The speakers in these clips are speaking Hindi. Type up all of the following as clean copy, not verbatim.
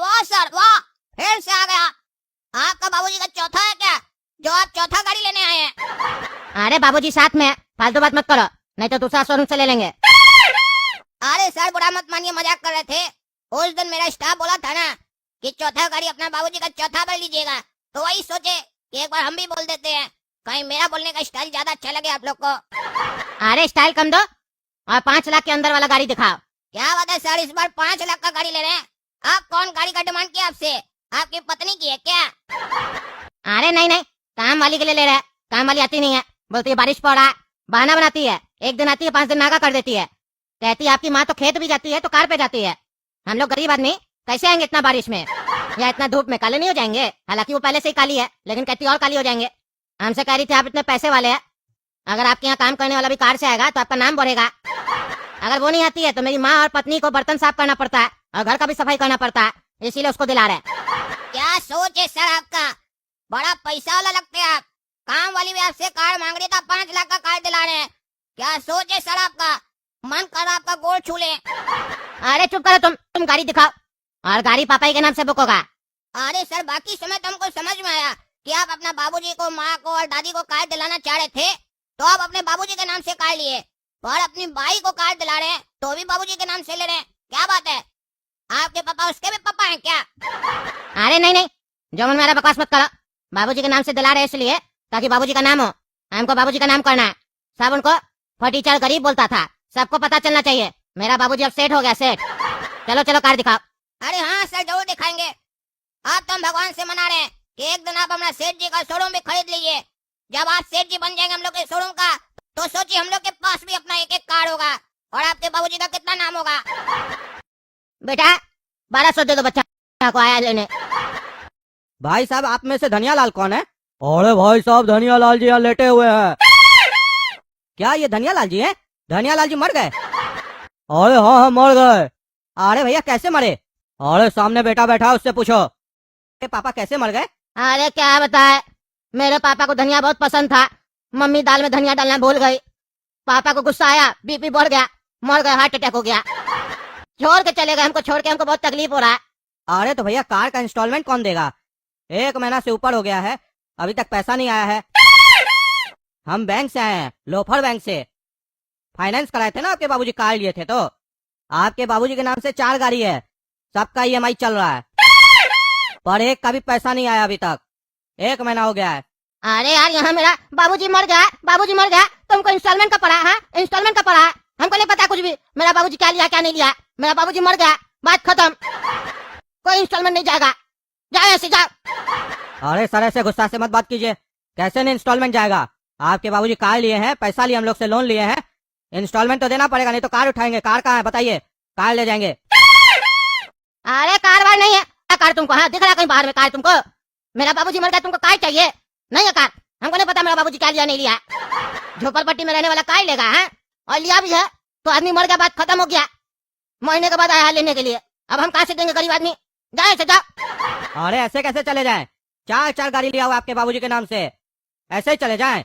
वाह सर वाह, फिर से आ गया। आपका बाबूजी का चौथा है क्या, जो आप चौथा गाड़ी लेने आए हैं? अरे बाबूजी साथ में है, फालतू बात मत करो, नहीं तो दूसरा शोरूम से ले लेंगे। अरे सर बुरा मत मानिए, मजाक कर रहे थे। उस दिन मेरा स्टाफ बोला था ना कि चौथा गाड़ी अपना बाबूजी का चौथा कर लीजिएगा, तो वही सोचे कि एक बार हम भी बोल देते हैं, कहीं मेरा बोलने का स्टाइल ज्यादा अच्छा लगे आप लोग को। अरे स्टाइल कम दो और 5 लाख के अंदर वाला गाड़ी दिखाओ। क्या बात है सर, इस बार 5 लाख का गाड़ी ले रहे हैं? आप कौन गाड़ी का डिमांड किया आपसे, आपकी पत्नी की है क्या? अरे नहीं नहीं, काम वाली के लिए ले रहे हैं। काम वाली आती नहीं है, बोलती है बारिश पड़ रहा है, बहाना बनाती है। एक दिन आती है 5 दिन नागा कर देती है। कहती है आपकी माँ तो खेत भी जाती है तो कार पे जाती है, हम लोग गरीब आदमी कैसे आएंगे इतना बारिश में या इतना धूप में, काले नहीं हो जाएंगे? हालांकि वो पहले से ही काली है, लेकिन कहती और काली हो जाएंगे। हमसे कह रही थी आप इतने पैसे वाले हैं, अगर आपके यहाँ काम करने वाला भी कार से आएगा तो आपका नाम बढ़ेगा। अगर वो नहीं आती है तो मेरी माँ और पत्नी को बर्तन साफ करना पड़ता है और घर का भी सफाई करना पड़ता है, इसीलिए उसको दिला रहे। क्या सोच है सर आपका, बड़ा पैसा वाला लगते हैं आप। काम वाली भी आपसे कार मांग रही था, 5 लाख का कार दिला रहे हैं। क्या सोच है सर आपका, मन कर रहा आपका गोड़ छू ले। अरे चुप करो तुम गाड़ी दिखाओ, और गाड़ी पापा ही के नाम से बुक होगा। अरे सर बाकी समय तो हमको समझ में आया कि आप अपना बाबूजी को, माँ को और दादी को कार दिलाना चाह रहे थे, तो आप अपने बाबूजी के नाम से कार लिए, और अपनी बाई को कार दिला रहे हैं तो भी बाबूजी के नाम से ले रहे हैं। क्या बात है, आपके पापा उसके भी पापा हैं क्या? अरे नहीं नहीं, जो मन मेरा बकवास मत करो। बाबूजी के नाम से दिला रहे इसलिए ताकि बाबूजी का नाम हो, हमको बाबूजी का नाम करना है। सब उनको फटीचर गरीब बोलता था, सबको पता चलना चाहिए मेरा बाबूजी अब सेठ हो गया, सेठ। चलो चलो कार दिखाओ। अरे हाँ सर जरूर दिखाएंगे। आप तो हम भगवान से मना रहे हैं कि एक दिन आप हमारा सेठ जी का शोरूम भी खरीद लीजिए। जब आप सेठ जी बन जाएंगे हम लोग के शोरूम का, तो सोचिए हम लोग के पास भी अपना एक एक कार होगा, और आपके बाबूजी का कितना नाम होगा। बेटा 1200 दे दो, बच्चा को आया लेने। भाई साहब आप में से धनिया लाल कौन है? अरे भाई साहब धनिया लाल जी यहाँ लेटे हुए हैं। क्या ये धनिया लाल जी हैं? धनिया लाल जी मर गए? अरे हाँ हाँ मर गए। अरे भैया कैसे मरे? अरे सामने बेटा बैठा उससे पूछो। पापा कैसे मर गए? अरे क्या बताए, मेरे पापा को धनिया बहुत पसंद था, मम्मी दाल में धनिया डालना भूल गई, पापा को गुस्सा आया, बीपी बढ़ गया, मर गए, हार्ट अटैक हो गया। छोड़ के चले गए हमको, छोड़ के हमको बहुत तकलीफ हो रहा है। अरे तो भैया कार का इंस्टॉलमेंट कौन देगा? 1 महीना से ऊपर हो गया है, अभी तक पैसा नहीं आया है। हम बैंक से आए हैं, लोफर बैंक से। फाइनेंस कराए थे ना आपके बाबूजी, कार लिए थे तो। आपके बाबूजी के नाम से 4 गाड़ी है, सबका ईएमआई चल रहा है, पर एक का भी पैसा नहीं आया अभी तक, 1 महीना हो गया है। अरे यार यहाँ मेरा बाबूजी मर गया, बाबूजी मर गया, तुमको इंस्टॉलमेंट का पड़ा है? इंस्टॉलमेंट का पड़ा है, हमको नहीं पता कुछ भी, मेरा बाबूजी क्या लिया क्या नहीं लिया, मेरा बाबूजी मर गया, बात खत्म, कोई इंस्टॉलमेंट नहीं जाएगा, जाओ ऐसे जाओ। अरे सर ऐसे गुस्सा से मत बात कीजिए, कैसे नहीं इंस्टॉलमेंट जाएगा? आपके बाबूजी कार लिए हैं, पैसा लिए हम लोग से, लोन लिए हैं, इंस्टॉलमेंट तो देना पड़ेगा, नहीं तो कार उठाएंगे। कार कहाँ है बताइए, कार ले जाएंगे। अरे कार वार नहीं है, क्या कार तुमको? हाँ दिख रहा कहीं बाहर में कार तुमको? मेरा बाबूजी मर गया, तुमको कार चाहिए? नहीं है कार, हमको नहीं पता मेरा बाबूजी क्या लिया नहीं लिया। झोपड़पट्टी में रहने वाला कार लेगा है, और लिया भी है तो आदमी मर गया, बात खत्म हो गया। महीने के बाद आया लेने के लिए, अब हम कहाँ से देंगे गरीब आदमी, जाए से जाओ। अरे ऐसे कैसे चले जाएं? 4 गाड़ी लिया हुआ आपके बाबूजी के नाम से, ऐसे ही चले जाएं?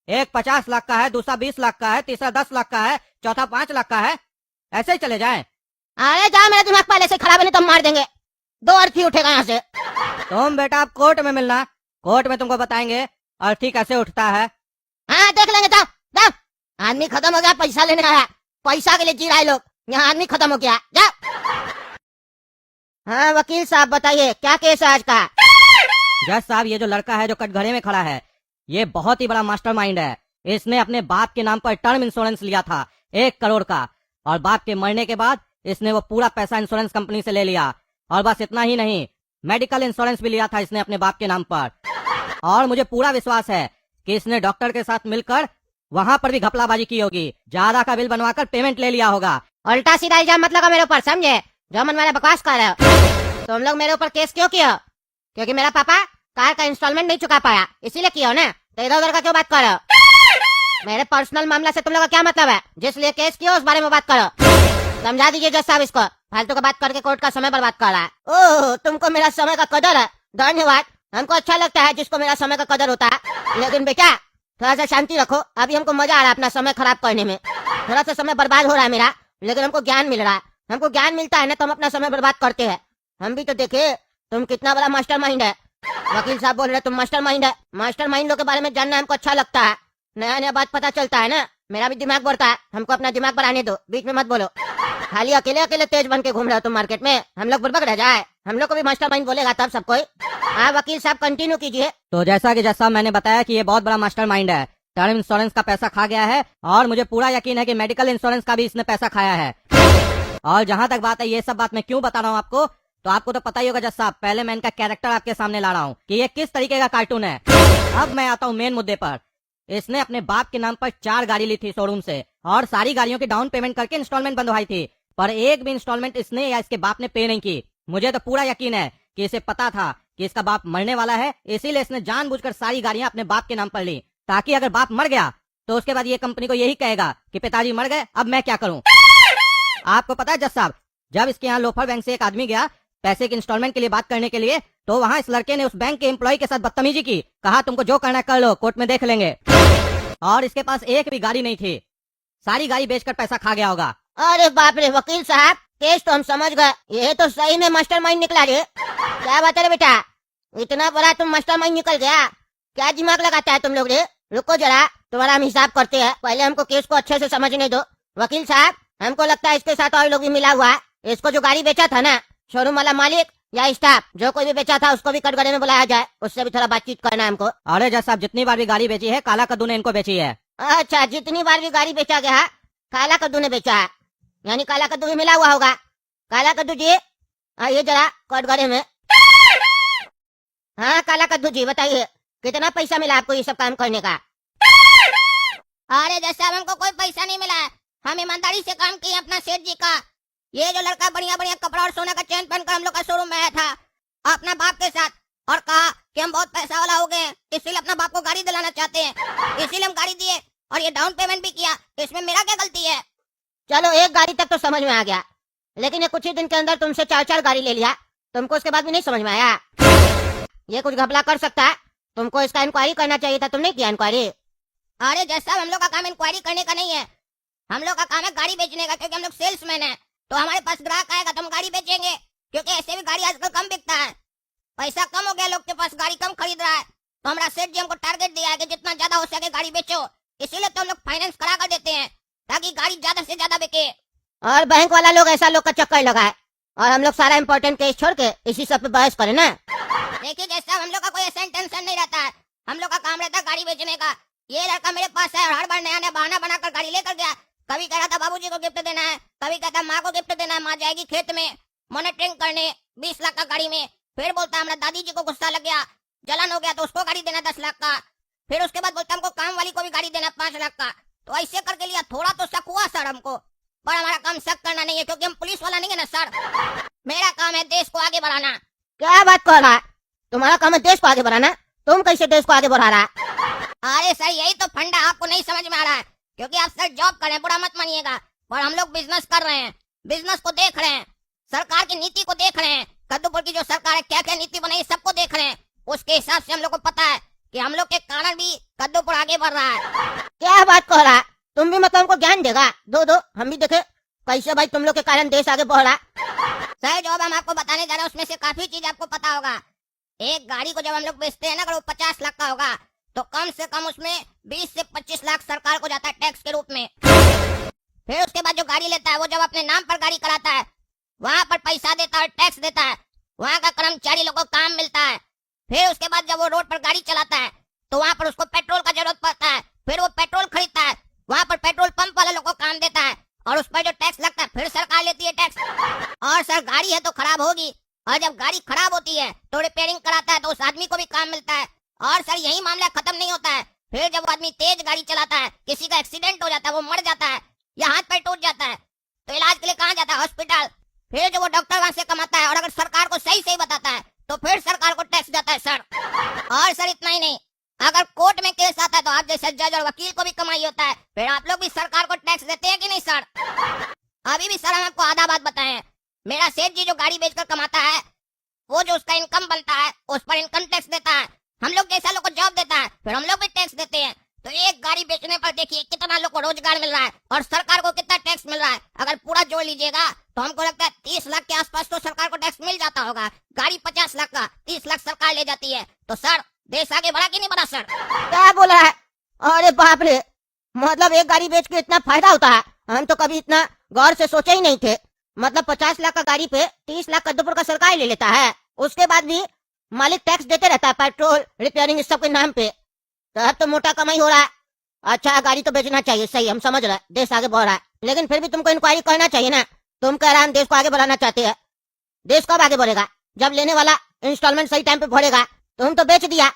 एक 50 लाख का है, दूसरा 20 लाख का है, तीसरा 10 लाख का है, चौथा 5 लाख का है, ऐसे ही चले जाएं? अरे जा, मेरा दिमाग पहले से खराब है, नहीं तो हम मार देंगे, 2 अर्थी उठेगा यहाँ से। तुम बेटा आप कोर्ट में मिलना, कोर्ट में तुमको बताएंगे अर्थी कैसे उठता है। हाँ देख लेंगे, जाओ जाओ। आदमी खत्म हो गया, पैसा लेने आया, पैसा के लिए जी रहा है लोग, यहाँ आदमी खत्म हो गया, जाओ। हाँ वकील साहब बताइए क्या केस है आज का? जज साहब ये जो लड़का है जो कटघरे में खड़ा है, ये बहुत ही बड़ा मास्टरमाइंड है। इसने अपने बाप के नाम पर टर्म इंश्योरेंस लिया था 1 करोड़ का, और बाप के मरने के बाद इसने वो पूरा पैसा इंश्योरेंस कंपनी से ले लिया। और बस इतना ही नहीं, मेडिकल इंश्योरेंस भी लिया था इसने अपने बाप के नाम पर। और मुझे पूरा विश्वास है कि इसने डॉक्टर के साथ मिलकर वहाँ पर भी घपलाबाजी की होगी, ज्यादा का बिल बनवाकर पेमेंट ले लिया होगा। उल्टा सीधा इल्जाम मत लगा मेरे ऊपर, समझे? जो मन मेरा बकवास कर रहे हो। तुम लोग मेरे ऊपर केस क्यों किया? क्योंकि मेरा पापा कार का इंस्टॉलमेंट नहीं चुका पाया, इसीलिए किया हो ना? तो इधर उधर का क्यों बात कर रहे हो? मेरे पर्सनल मामला से तुम लोग का क्या मतलब है? जिस लिए केस किया उस बारे में बात करो, समझा दीजिए जज साहब इसको, फालतू का बात करके कोर्ट का समय बर्बाद कर रहा है। ओह तुमको मेरा समय का कदर है, धन्यवाद, हमको अच्छा लगता है जिसको मेरा समय का कदर होता है। लेकिन बेटा थोड़ा सा शांति रखो, अभी हमको मजा आ रहा है अपना समय खराब करने में, थोड़ा सा समय बर्बाद हो रहा है मेरा, लेकिन हमको ज्ञान मिल रहा है। हमको ज्ञान मिलता है ना तो हम अपना समय बर्बाद करते हैं। हम भी तो देखे तुम कितना बड़ा मास्टरमाइंड है। वकील साहब बोल रहे तुम मास्टरमाइंड है। मास्टरमाइंड लोग के बारे में जानना हमको अच्छा लगता है, नया नया बात पता चलता है ना, मेरा भी दिमाग बढ़ता है। हमको अपना दिमाग बढ़ाने दो, बीच में मत बोलो। खाली अकेले अकेले तेज बन के घूम रहे हो तुम मार्केट में, हम लोग बुड़बक रह जाए। हम लोग को भी मास्टरमाइंड बोलेगा तब सब कोई। हाँ वकील साहब कंटिन्यू कीजिए। तो जैसा कि जज साहब मैंने बताया कि ये बहुत बड़ा मास्टरमाइंड है, टर्म इंश्योरेंस का पैसा खा गया है और मुझे पूरा यकीन है कि मेडिकल इंश्योरेंस का भी इसने पैसा खाया है। और जहां तक बात है ये सब बात मैं क्यों बता रहा हूँ आपको, तो आपको तो पता ही होगा जज साहब। पहले मैं इनका कैरेक्टर आपके सामने ला रहा हूँ कि ये किस तरीके का कार्टून है। अब मैं आता हूँ मेन मुद्दे पर। इसने अपने बाप के नाम पर 4 गाड़ी ली थी शोरूम से और सारी गाड़ियों की डाउन पेमेंट करके इंस्टॉलमेंट बंधवाई थी, पर एक भी इंस्टॉलमेंट इसने या इसके बाप ने पे नहीं की। मुझे तो पूरा यकीन है कि इसे पता था कि इसका बाप मरने वाला है, इसीलिए इसने जानबूझकर सारी गाड़ियां अपने बाप के नाम पर ली, ताकि अगर बाप मर गया तो उसके बाद ये कंपनी को यही कहेगा कि पिताजी मर गए, अब मैं क्या करूं। आपको पता है जज साहब, जब इसके यहाँ लोफर बैंक से एक आदमी गया पैसे की इंस्टॉलमेंट के लिए बात करने के लिए, तो वहाँ इस लड़के ने उस बैंक के एम्प्लॉय के साथ बदतमीजी की, कहा तुमको जो करना है कर लो, कोर्ट में देख लेंगे। और इसके पास एक भी गाड़ी नहीं थी, सारी गाड़ी बेचकर पैसा खा गया होगा। अरे बाप रे वकील साहब, केस तो हम समझ गए, ये तो सही में मास्टरमाइंड निकला रे। क्या बात है रे बेटा, इतना बड़ा तुम मास्टरमाइंड निकल गया, क्या दिमाग लगाता है तुम लोग रे। रुको जरा, तुम्हारा हम हिसाब करते हैं, पहले हमको केस को अच्छे से समझने दो। वकील साहब हमको लगता है इसके साथ और लोग भी मिला हुआ है। इसको जो गाड़ी बेचा था ना, शोरूम वाला मालिक या स्टाफ जो कोई भी बेचा था, उसको भी कटघरे में बुलाया जाए, उससे भी थोड़ा बातचीत करना है हमको। अरे जज साहब जितनी बार भी गाड़ी बेची है काला कद्दू ने इनको बेची है। अच्छा, जितनी बार भी गाड़ी बेचा गया है काला कद्दू ने बेचा है, यानी काला कद्दू भी मिला हुआ होगा। काला कद्दू जी आइए जरा कटघरे में। हाँ काला कद्दू जी बताइए, कितना पैसा मिला आपको ये सब काम करने का। अरे जैसे हमको कोई पैसा नहीं मिला है, हम ईमानदारी से काम किए अपना सेठ जी का। ये जो लड़का बढ़िया बढ़िया कपड़ा और सोने का चेन पहनकर हम लोग का शोरूम में आया था अपना बाप के साथ और कहा कि हम बहुत पैसा वाला हो गए, इसीलिए अपना बाप को गाड़ी दिलाना चाहते हैं, इसीलिए हम गाड़ी दिए और ये डाउन पेमेंट भी किया। इसमें मेरा क्या गलती है। चलो एक गाड़ी तक तो समझ में आ गया, लेकिन ये कुछ ही दिन के अंदर तुमसे 4-4 गाड़ी ले लिया, तुमको उसके बाद भी नहीं समझ में आया। ये कुछ घपला कर सकता है, तुमको इसका इंक्वायरी करना चाहिए था, तुमने किया इंक्वायरी। अरे जैसा हम लोग का काम इंक्वायरी करने का नहीं है, हम लोग का काम है गाड़ी बेचने का, क्योंकि हम लोग सेल्समैन है। तो हमारे पास ग्राहक आएगा तो हम गाड़ी बेचेंगे, क्योंकि ऐसे भी गाड़ी आजकल कम बिकता है, पैसा कम हो गया, लोग के पास गाड़ी कम खरीद रहा है। तो हमारा सेठ जी हमको टारगेट दिया है कि जितना ज्यादा हो सके गाड़ी बेचो, इसीलिए तो हम लोग फाइनेंस करा कर देते हैं ताकि गाड़ी ज्यादा से ज्यादा बिके। और बैंक वाला लोग ऐसा लोग का चक्कर लगाए और हम लोग सारा इम्पोर्टेंट केस छोड़ के इसी सब पे बहस करें ना। देखिए जैसा हम लोग का कोई ऐसा टेंशन नहीं रहता है, हम लोग का काम रहता है गाड़ी बेचने का। ये लड़का मेरे पास है और हर बार नया नया बहाना बनाकर गाड़ी लेकर गया। कभी कह रहा था बाबूजी को गिफ्ट देना है, कभी कहता माँ को गिफ्ट देना है, माँ जाएगी खेत में मॉनिटरिंग करने 20 लाख का गाड़ी में। फिर बोलता हमारा दादी जी को गुस्सा लग गया, जलन हो गया तो उसको गाड़ी देना 10 लाख का। फिर उसके बाद बोलता हमको काम वाली को भी गाड़ी देना 5 लाख का। तो ऐसे करके लिया, थोड़ा तो शक हुआ सर हमको, पर हमारा काम शक करना नहीं है, क्योंकि हम पुलिस वाला नहीं है ना सर। मेरा काम है देश को आगे बढ़ाना। क्या बात कर रहा है, तुम्हारा काम है देश को आगे बढ़ाना, तुम कैसे देश को आगे बढ़ा रहा है। अरे सर यही तो फंडा आपको नहीं समझ में आ रहा है, क्योंकि आप सर जॉब कर रहे हैं, बुरा मत मानिएगा, पर हम लोग बिजनेस कर रहे हैं, बिजनेस को देख रहे हैं, सरकार की नीति को देख रहे हैं। कद्दूपुर की जो सरकार है क्या क्या नीति बनाई सबको देख रहे हैं, उसके हिसाब से हम लोग को पता है कि हम लोग के कारण भी कद्दूपुर आगे बढ़ रहा है। क्या बात कर रहा है, तुम भी मतलब हमको ज्ञान देगा, दो हम भी देखे कैसे भाई तुम लोग के कारण देश आगे बढ़ रहा। सर जो अब हम आपको बताने जा रहे हैं उसमें से काफी चीज आपको पता होगा। एक गाड़ी को जब हम लोग बेचते हैं ना, अगर वो 50 लाख का होगा तो कम से कम उसमें 20 से 25 लाख सरकार को जाता है टैक्स के रूप में। फिर उसके बाद जो गाड़ी लेता है वो जब अपने नाम पर गाड़ी कराता है, वहाँ पर पैसा देता है, टैक्स देता है, वहाँ का कर्मचारी लोगों को काम मिलता है। फिर उसके बाद जब वो रोड पर गाड़ी चलाता है तो वहाँ पर उसको पेट्रोल का जरूरत पड़ता है, फिर वो पेट्रोल खरीदता है, वहाँ पर पेट्रोल पंप वाले लोगों को काम देता है, और उस पर जो टैक्स लगता है फिर सरकार लेती है टैक्स। और सर गाड़ी है तो खराब होगी, और जब गाड़ी खराब होती है तो रिपेयरिंग कराता है तो उस आदमी को भी काम मिलता है। और सर यही मामला खत्म नहीं होता है, फिर जब आदमी तेज गाड़ी चलाता है, किसी का एक्सीडेंट हो जाता है, वो मर जाता है या हाथ पैर टूट जाता है, तो इलाज के लिए कहाँ जाता है, हॉस्पिटल। फिर जो वो डॉक्टर वहाँ से कमाता है और अगर सरकार को सही सही बताता है तो फिर सरकार को टैक्स जाता है सर। और सर इतना ही नहीं, अगर कोर्ट में केस आता है तो आप जैसे जज और वकील को भी कमाई होता है, फिर आप लोग भी सरकार को टैक्स देते हैं कि नहीं सर। अभी भी सर हम आपको आधा बात बताएं, मेरा सेठ जी जो गाड़ी बेचकर कमाता है वो जो उसका इनकम बनता है उस पर इनकम टैक्स देता है, हम लोग जैसा लोग को जॉब देता है फिर हम लोग भी टैक्स देते हैं। तो एक गाड़ी बेचने पर देखिए कितना लोग को रोजगार मिल रहा है और सरकार को कितना टैक्स मिल रहा है। अगर पूरा जोड़ लीजिएगा तो हमको लगता है 30 लाख के आसपास तो सरकार को टैक्स मिल जाता होगा। कार ले जाती है। तो सर, देश आगे बढ़ा कि नहीं बढ़ा सर? क्या बोल रहा है? अरे बाप रे, मतलब एक गाड़ी बेच के इतना फायदा होता है? हम तो कभी इतना गौर से सोचे ही नहीं थे। मतलब 50 लाख का गाड़ी पे 30 लाख कद्दूपुर का सरकार ले लेता है, उसके बाद भी मालिक टैक्स देते रहता है, पेट्रोल रिपेयरिंग इस सब के नाम पे। तो अब तो मोटा कमाई हो रहा है। अच्छा, गाड़ी तो बेचना चाहिए, सही, हम समझ रहे हैं, देश आगे बढ़ रहा है, लेकिन फिर भी तुमको इंक्वायरी करना चाहिए ना। तुम कह रहे हैं हम देश को आगे बढ़ाना चाहते हैं। देश कब आगे बढ़ेगा? जब लेने वाला इंस्टॉलमेंट सही टाइम पे भरेगा। तुम तो बेच दिया,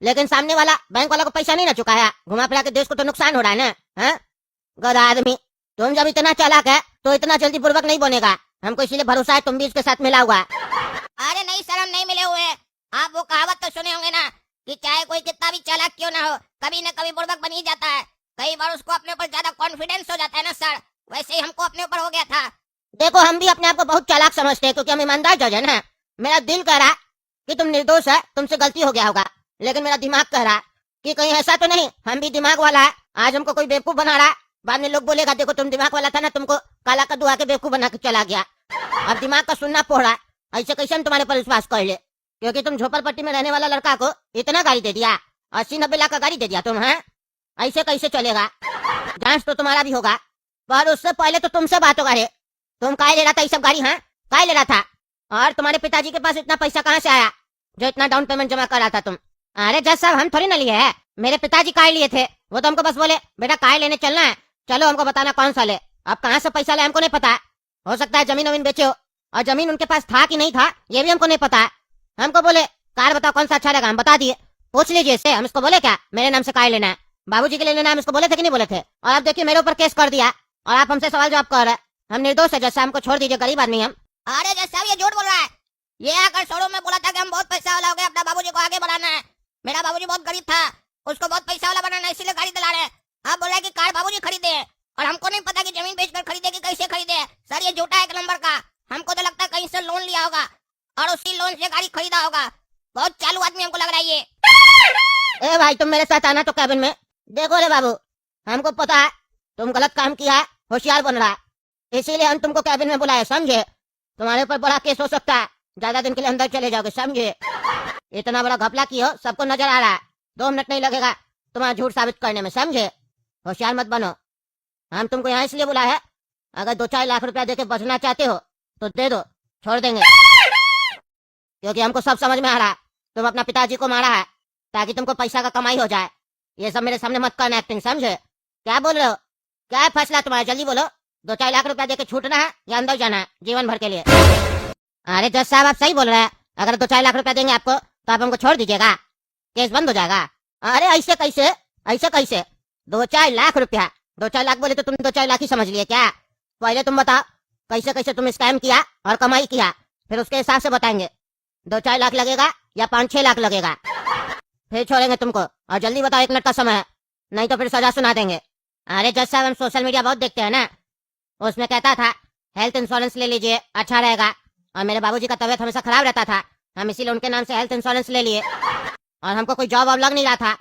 लेकिन सामने वाला बैंक वाला को पैसा नहीं ना चुकाया। घुमा फिरा के देश को तो नुकसान हो रहा है ना। हैं? गधा आदमी, तुम जब इतना चालाक है तो इतना जल्दी पूर्वक नहीं बनेगा। हमको इसीलिए भरोसा है तुम भी इसके साथ मिला हुआ है। अरे नहीं सर, हम नहीं मिले हुए हैं। आप वो कहावत तो सुने होंगे ना कि चाहे कोई कितना भी चालाक क्यों ना हो, कभी न कभी बुड़बक बन ही जाता है। कई बार उसको अपने ऊपर ज्यादा कॉन्फिडेंस हो जाता है ना सर, वैसे ही हमको अपने ऊपर हो गया था। देखो, हम भी अपने आप को बहुत चालाक समझते हैं क्योंकि हम ईमानदार जज है ना। मेरा दिल कह रहा कि तुम निर्दोष है, तुमसे गलती हो गया होगा, लेकिन मेरा दिमाग कह रहा कि कहीं ऐसा तो नहीं हम भी दिमाग वाला है, आज हमको कोई बेवकूफ बना रहा है। बाद में लोग बोलेगा देखो तुम दिमाग वाला था ना, तुमको काला कद्दू आके बेवकूफ बना के चला गया। अब दिमाग का सुनना पड़ रहा है। ऐसे कैसे हम तुम्हारे पर विश्वास कर ले, क्योंकि तुम झोपड़पट्टी में रहने वाला लड़का को इतना गाड़ी दे दिया, 80-90 लाख का गाड़ी दे दिया तुम। हैं? ऐसे कैसे चलेगा? जांच तो तुम्हारा भी होगा, पर उससे पहले तो तुमसे बात होगा। रे तुम काय ले रहा था ये सब गाड़ी? हाँ, काय ले रहा था? और तुम्हारे पिताजी के पास इतना पैसा कहाँ से आया जो इतना डाउन पेमेंट जमा कर रहा था तुम? अरे जज साहब, हम थोड़ी ना लिए है, मेरे पिताजी काय लिए थे। वो तो हमको बस बोले बेटा काय लेने चलना है, चलो हमको बताना कौन सा ले। अब कहाँ से पैसा ले हमको नहीं पता। हो सकता है जमीन वमीन बेचे हो, और जमीन उनके पास था कि नहीं था ये भी हमको नहीं पता है। हमको बोले कार बताओ कौन सा अच्छा रहेगा, हम बता दिए, पूछ लीजिए इससे। हम इसको बोले क्या मेरे नाम से कार लेना है, बाबूजी के लिए लेना है, हम इसको बोले थे कि नहीं बोले थे? और आप देखिए मेरे ऊपर केस कर दिया और आप हमसे सवाल जवाब कर रहे हैं। हम निर्दोष है जैसा, हमको छोड़ दीजिए, गरीब आदमी हम। अरे जज साहब, ये झूठ बोल रहा है। ये आकर शोरूम में बोला था कि हम बहुत पैसा वाला हो गए, अपना बाबूजी को आगे बढ़ाना है। मेरा बाबूजी बहुत गरीब था, उसको बहुत पैसा वाला बनाना है, इसीलिए गाड़ी दिला रहे हैं। आप बोल रहे हैं कि कार बाबूजी खरीदे हैं, और हमको नहीं पता कि जमीन बेचकर खरीदे कि कैसे खरीदे हैं। सर, ये झूठा है एक नंबर का। हमको तो लगता है कहीं से लोन लिया होगा और उसी लोन से गाड़ी खरीदा होगा। बहुत चालू आदमी हमको लग रहा है ये। ए भाई, तुम मेरे साथ आना तो कैबिन में। देखो रे बाबू, हमको पता है तुम गलत काम किया है, होशियार बन रहा है, इसीलिए हम तुमको कैबिन में बुलाए, समझे? तुम्हारे ऊपर बड़ा केस हो सकता है, ज्यादा दिन के लिए अंदर चले जाओगे, समझे? इतना बड़ा घपला की हो, सबको नजर आ रहा है, 2 मिनट नहीं लगेगा तुम्हारा झूठ साबित करने में, समझे? होशियार मत बनो। हम तुमको यहाँ इसलिए बुलाए है, अगर 2-4 लाख रुपया देके बचना चाहते हो तो दे दो, छोड़ देंगे, क्योंकि हमको सब समझ में आ रहा है तुम अपना पिताजी को मारा है ताकि तुमको पैसा का कमाई हो जाए। ये सब मेरे सामने मत करना एक्टिंग, समझे? क्या बोल रहे हो? क्या है फैसला तुम्हारा? जल्दी बोलो। 2-4 लाख रुपया देके छूटना है या अंदर जाना है जीवन भर के लिए? अरे जज साहब, आप सही बोल रहे हैं। अगर 2-4 लाख रुपया देंगे आपको तो आप हमको छोड़ दीजिएगा, केस बंद हो जाएगा। अरे ऐसे कैसे, ऐसे कैसे? 2-4 लाख रुपया, 2-4 लाख बोले तो तुम 2-4 लाख ही समझ लिए क्या? पहले तुम बताओ कैसे कैसे तुम स्कैम किया और कमाई किया, फिर उसके हिसाब से बताएंगे 2-4 लाख लगेगा या 5-6 लाख लगेगा, फिर छोड़ेंगे तुमको। और जल्दी बताओ, 1 मिनट का समय है, नहीं तो फिर सजा सुना देंगे। अरे जज साहब, हम सोशल मीडिया बहुत देखते हैं ना, उसमें कहता था हेल्थ इंश्योरेंस ले लीजिए, अच्छा रहेगा। और मेरे बाबूजी का तबीयत हमेशा खराब रहता था, हम इसीलिए उनके नाम से हेल्थ इंश्योरेंस ले लिए। और हमको कोई जॉब वॉब लग नहीं रहा था,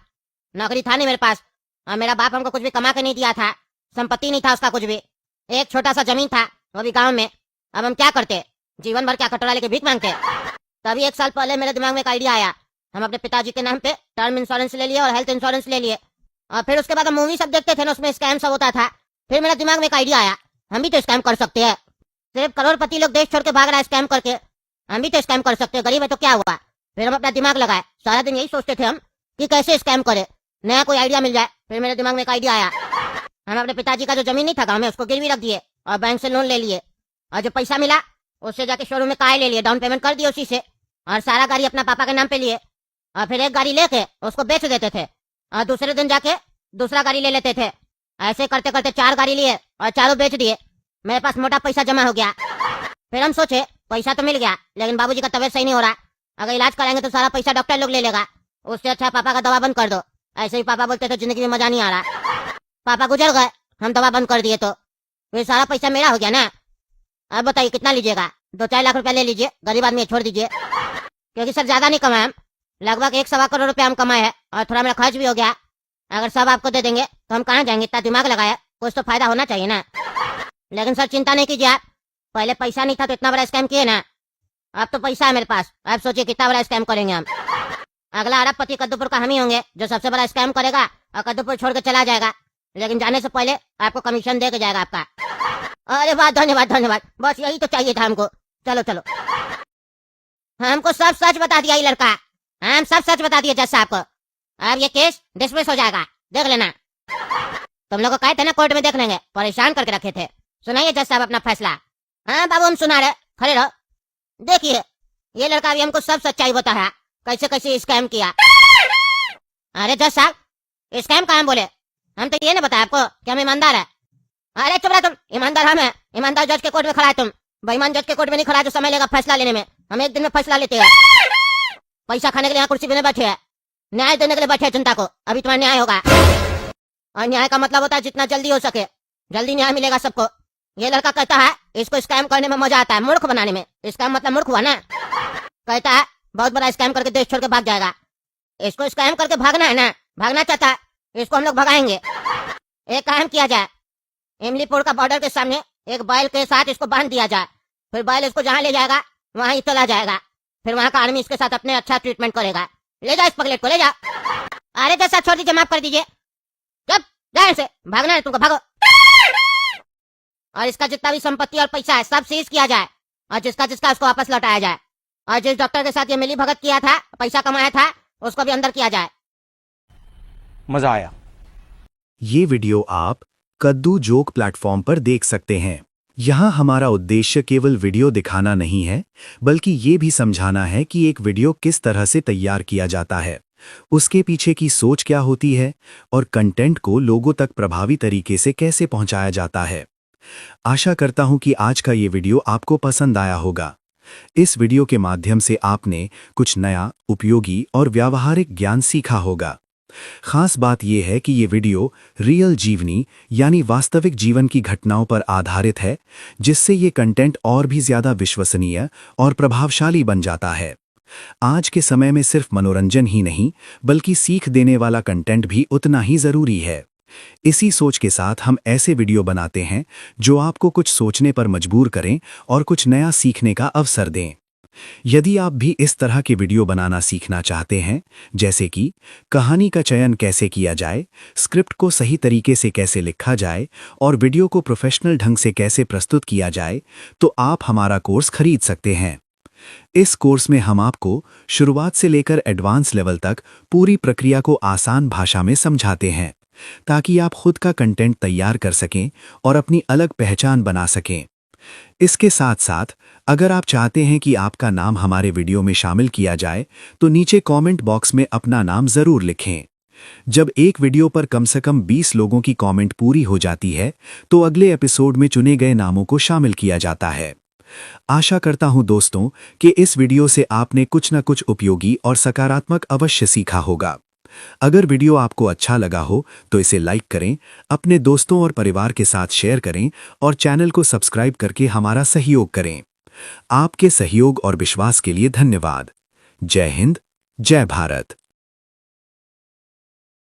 नौकरी था नहीं मेरे पास, और मेरा बाप हमको कुछ भी कमा के नहीं दिया था, संपत्ति नहीं था उसका कुछ भी, एक छोटा सा जमीन था वो भी गाँव में। अब हम क्या करते? जीवन भर क्या कटोरा लेके भीख मांगते? तभी 1 साल पहले मेरे दिमाग में एक आइडिया आया, हम अपने पिताजी के नाम पे टर्म इंश्योरेंस ले लिए और हेल्थ इंश्योरेंस ले लिए। और फिर उसके बाद हम मूवी सब देखते थे ना, उसमें स्कैम सब होता था। फिर मेरे दिमाग में एक आइडिया आया, हम भी तो स्कैम कर सकते हैं। सिर्फ करोड़पति लोग देश छोड़ के भाग रहा है स्कैम करके, हम भी तो स्कैम कर सकते हैं, गरीब है तो क्या हुआ? फिर हम अपना दिमाग लगाए, सारा दिन यही सोचते थे हम कि कैसे स्कैम करे, नया कोई आइडिया मिल जाए। फिर मेरे दिमाग में एक आइडिया आया, हम अपने पिताजी का जो जमीन नहीं था गाँव में उसको गिरवी रख दिए और बैंक से लोन ले लिए, और जो पैसा मिला उससे जाके शोरूम में कार ले लिए, डाउन पेमेंट कर दिए उसी से, और सारा गाड़ी अपना पापा के नाम पे लिए। और फिर एक गाड़ी लेके उसको बेच देते थे और दूसरे दिन जाके दूसरा गाड़ी ले लेते थे। ऐसे करते करते 4 गाड़ी लिए और चारों बेच दिए, मेरे पास मोटा पैसा जमा हो गया। फिर हम सोचे पैसा तो मिल गया, लेकिन बाबूजी का तबीयत सही नहीं हो रहा, अगर इलाज कराएंगे तो सारा पैसा डॉक्टर लोग ले लेगा, उससे अच्छा पापा का दवा बंद कर दो। ऐसे ही पापा बोलते थे जिंदगी में मजा नहीं आ रहा। पापा गुजर गए, हम दवा बंद कर दिए, तो फिर सारा पैसा मेरा हो गया ना। अब बताइए कितना लीजिएगा? 2-4 लाख रुपया ले लीजिए, गरीब आदमी है, छोड़ दीजिए। क्योंकि सर ज्यादा नहीं कमाए हम, लगभग 1-1.25 करोड़ रुपया हम कमाए हैं, और थोड़ा मेरा खर्च भी हो गया। अगर सब आपको दे देंगे तो हम कहाँ जाएंगे? इतना दिमाग लगाया, कुछ तो फायदा होना चाहिए ना। लेकिन सर चिंता नहीं कीजिए आप, पहले पैसा नहीं था तो इतना बड़ा स्कैम किए ना, अब तो पैसा है मेरे पास, अब सोचिए कितना बड़ा स्कैम करेंगे हम। अगला अरबपति कद्दूपुर का हम ही होंगे जो सबसे बड़ा स्कैम करेगा और कद्दूपुर छोड़ के चला जाएगा, लेकिन जाने से पहले आपको कमीशन दे के जाएगा आपका। अरे वाह, धन्यवाद धन्यवाद, बस यही तो चाहिए था हमको। चलो चलो, हमको सब सच बता दिया ये लड़का, हम सब सच बता दिए जज साहब को। अब ये केस डिसमिस हो जाएगा, देख लेना। तुम लोग को कहे थे ना कोर्ट में देख लेंगे, परेशान करके रखे थे। सुनाइए जज साहब अपना फैसला। हाँ बाबू, हम सुना रहे, खड़े रहो। देखिए ये लड़का अभी हमको सब सच्चाई बता रहा, कैसे कैसे स्कैम किया। अरे जज साहब, स्कैम कहाँ बोले? हम तो ये नहीं बताया आपको कि हम ईमानदार है। अरे चुप रहा तुम, ईमानदार हम है। ईमानदार जज के कोर्ट में खड़ा है, तुम बेईमान जज के कोर्ट में नहीं खड़ा, जो समय लेगा फैसला लेने में। हम एक दिन में फैसला लेते हैं। पैसा खाने के लिए यहाँ कुर्सी पे नहीं बैठे हैं, न्याय देने के लिए बैठे हैं जनता को। अभी तुम्हारा न्याय होगा, और न्याय का मतलब होता है जितना जल्दी हो सके जल्दी न्याय मिलेगा सबको। ये लड़का कहता है इसको स्कैम करने में मजा आता है, मूर्ख बनाने में। स्कैम मतलब मूर्ख हुआ ना। कहता है बहुत बड़ा स्कैम करके देश छोड़ के भाग जाएगा। इसको स्कैम करके भागना है ना, भागना चाहता है, इसको हम लोग भगाएंगे। एक काम किया जाए, इमलीपुर का बॉर्डर के सामने एक बैल के साथ इसको बांध दिया जाए, फिर बैल इसको जहाँ ले जाएगा वहाँ ही चला जाएगा। फिर वहाँ का आर्मी इसके साथ अपने अच्छा ट्रीटमेंट करेगा। ले जाओ इस पगलेट को, ले जाओ। अरे जैसा छोड़ दीजिए, माफ कर दीजिए। जब जाए से भागना है तुमको, भागो। और इसका जितना भी संपत्ति और पैसा है सब सीज किया जाए, और जिसका जिसका उसको वापस लौटाया जाए। और जिस डॉक्टर के साथ ये मिली भगत किया था, पैसा कमाया था, उसको भी अंदर किया जाए। मजा आया। ये वीडियो आप कद्दू जोक प्लेटफॉर्म पर देख सकते हैं। यहाँ हमारा उद्देश्य केवल वीडियो दिखाना नहीं है, बल्कि ये भी समझाना है कि एक वीडियो किस तरह से तैयार किया जाता है, उसके पीछे की सोच क्या होती है, और कंटेंट को लोगों तक प्रभावी तरीके से कैसे पहुंचाया जाता है। आशा करता हूं कि आज का ये वीडियो आपको पसंद आया होगा। इस वीडियो के माध्यम से आपने कुछ नया, उपयोगी और व्यावहारिक ज्ञान सीखा होगा। खास बात यह है कि ये वीडियो रियल जीवनी यानी वास्तविक जीवन की घटनाओं पर आधारित है, जिससे ये कंटेंट और भी ज्यादा विश्वसनीय और प्रभावशाली बन जाता है। आज के समय में सिर्फ मनोरंजन ही नहीं, बल्कि सीख देने वाला कंटेंट भी उतना ही जरूरी है। इसी सोच के साथ हम ऐसे वीडियो बनाते हैं जो आपको कुछ सोचने पर मजबूर करें और कुछ नया सीखने का अवसर दें। यदि आप भी इस तरह के वीडियो बनाना सीखना चाहते हैं, जैसे कि कहानी का चयन कैसे किया जाए, स्क्रिप्ट को सही तरीके से कैसे लिखा जाए और वीडियो को प्रोफेशनल ढंग से कैसे प्रस्तुत किया जाए, तो आप हमारा कोर्स खरीद सकते हैं। इस कोर्स में हम आपको शुरुआत से लेकर एडवांस लेवल तक पूरी प्रक्रिया को आसान भाषा में समझाते हैं, ताकि आप खुद का कंटेंट तैयार कर सकें और अपनी अलग पहचान बना सकें। इसके साथ साथ अगर आप चाहते हैं कि आपका नाम हमारे वीडियो में शामिल किया जाए, तो नीचे कमेंट बॉक्स में अपना नाम जरूर लिखें। जब एक वीडियो पर कम से कम 20 लोगों की कमेंट पूरी हो जाती है, तो अगले एपिसोड में चुने गए नामों को शामिल किया जाता है। आशा करता हूं दोस्तों कि इस वीडियो से आपने कुछ न कुछ उपयोगी और सकारात्मक अवश्य सीखा होगा। अगर वीडियो आपको अच्छा लगा हो तो इसे लाइक करें, अपने दोस्तों और परिवार के साथ शेयर करें और चैनल को सब्सक्राइब करके हमारा सहयोग करें। आपके सहयोग और विश्वास के लिए धन्यवाद। जय हिंद, जय भारत।